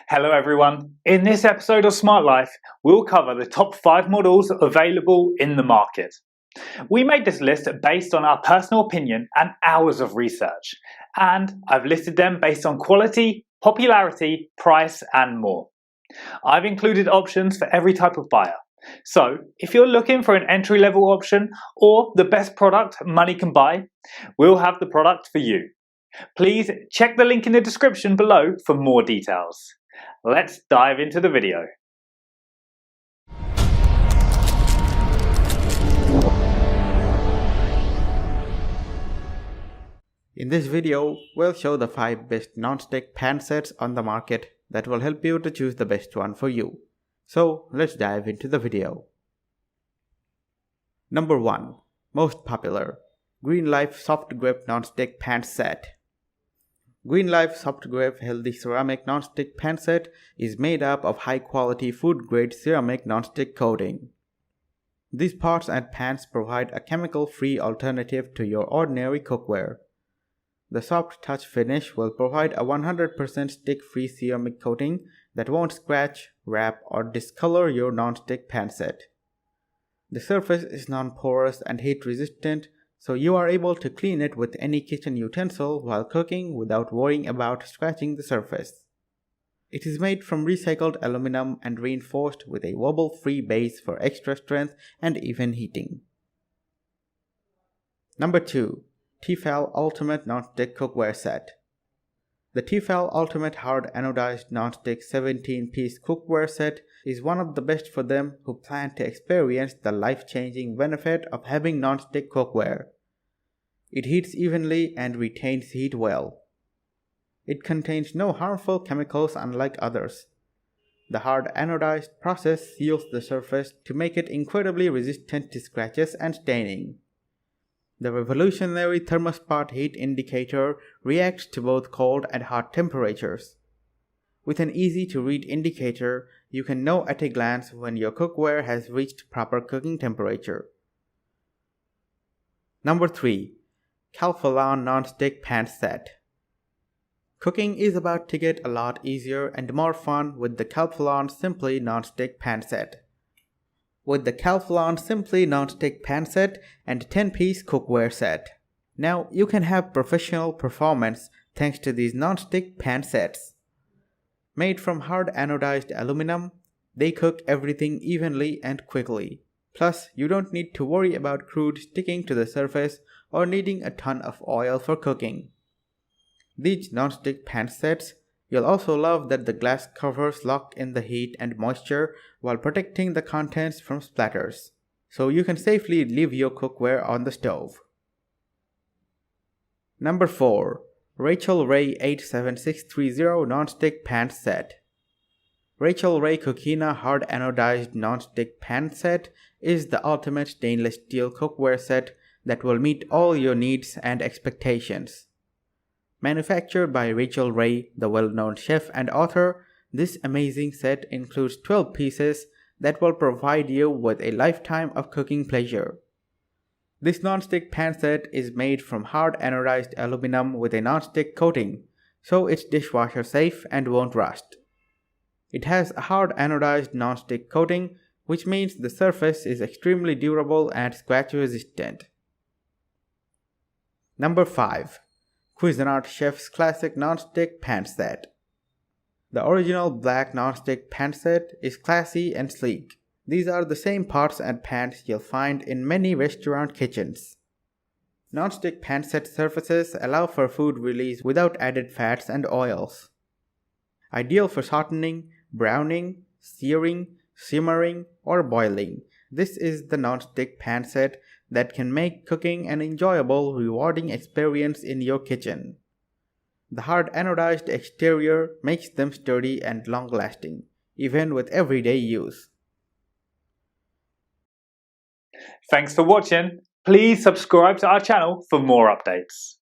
Hello everyone, in this episode of Smart Life, we'll cover the top 5 models available in the market. We made this list based on our personal opinion and hours of research, and I've listed them based on quality, popularity, price and more. I've included options for every type of buyer. So, if you're looking for an entry-level option or the best product money can buy, we'll have the product for you. Please check the link in the description below for more details. Let's dive into the video. In this video, we'll show the 5 best non-stick pan sets on the market that will help you to choose the best one for you. So let's dive into the video. Number 1. Most popular. GreenLife Soft Grip Non-Stick Pan Set. GreenLife Soft Grip Healthy Ceramic Non-Stick Pan Set is made up of high-quality food-grade ceramic non-stick coating. These pots and pans provide a chemical-free alternative to your ordinary cookware. The soft touch finish will provide a 100% stick-free ceramic coating that won't scratch, wrap, or discolor your non-stick pan set. The surface is non-porous and heat-resistant, so you are able to clean it with any kitchen utensil while cooking without worrying about scratching the surface. It is made from recycled aluminum and reinforced with a wobble-free base for extra strength and even heating. Number 2. T-fal Ultimate Non-Stick Cookware Set. The T-fal Ultimate Hard Anodized Non-Stick 17-piece cookware set is one of the best for them who plan to experience the life-changing benefit of having non-stick cookware. It heats evenly and retains heat well. It contains no harmful chemicals unlike others. The hard anodized process seals the surface to make it incredibly resistant to scratches and staining. The revolutionary thermospot heat indicator reacts to both cold and hot temperatures. With an easy-to-read indicator, you can know at a glance when your cookware has reached proper cooking temperature. Number 3. Calphalon Non-Stick Pan Set. Cooking is about to get a lot easier and more fun with the Calphalon Simply Non-Stick Pan Set. With the Calphalon Simply Non-Stick Pan Set and 10-piece cookware set. Now you can have professional performance thanks to these non-stick pan sets. Made from hard anodized aluminum, they cook everything evenly and quickly. Plus, you don't need to worry about crude sticking to the surface or needing a ton of oil for cooking. These non-stick pan sets, you'll also love that the glass covers lock in the heat and moisture while protecting the contents from splatters, so you can safely leave your cookware on the stove. Number 4. Rachael Ray 87630 Non-Stick Pan Set. Rachael Ray Cuisinart Hard Anodized Non-Stick Pan Set is the ultimate stainless steel cookware set that will meet all your needs and expectations. Manufactured by Rachael Ray, the well-known chef and author, this amazing set includes 12 pieces that will provide you with a lifetime of cooking pleasure. This non-stick pan set is made from hard anodized aluminum with a non-stick coating, so it's dishwasher safe and won't rust. It has a hard anodized non-stick coating, which means the surface is extremely durable and scratch resistant. Number 5. Cuisinart Chef's Classic Non-Stick Pan Set. The original black non-stick pan set is classy and sleek. These are the same pots and pans you'll find in many restaurant kitchens. Non-stick pan set surfaces allow for food release without added fats and oils. Ideal for sauteing, browning, searing, simmering, or boiling, this is the non-stick pan set that can make cooking an enjoyable, rewarding experience in your kitchen. The hard anodized exterior makes them sturdy and long-lasting, even with everyday use. Thanks for watching. Please subscribe to our channel for more updates.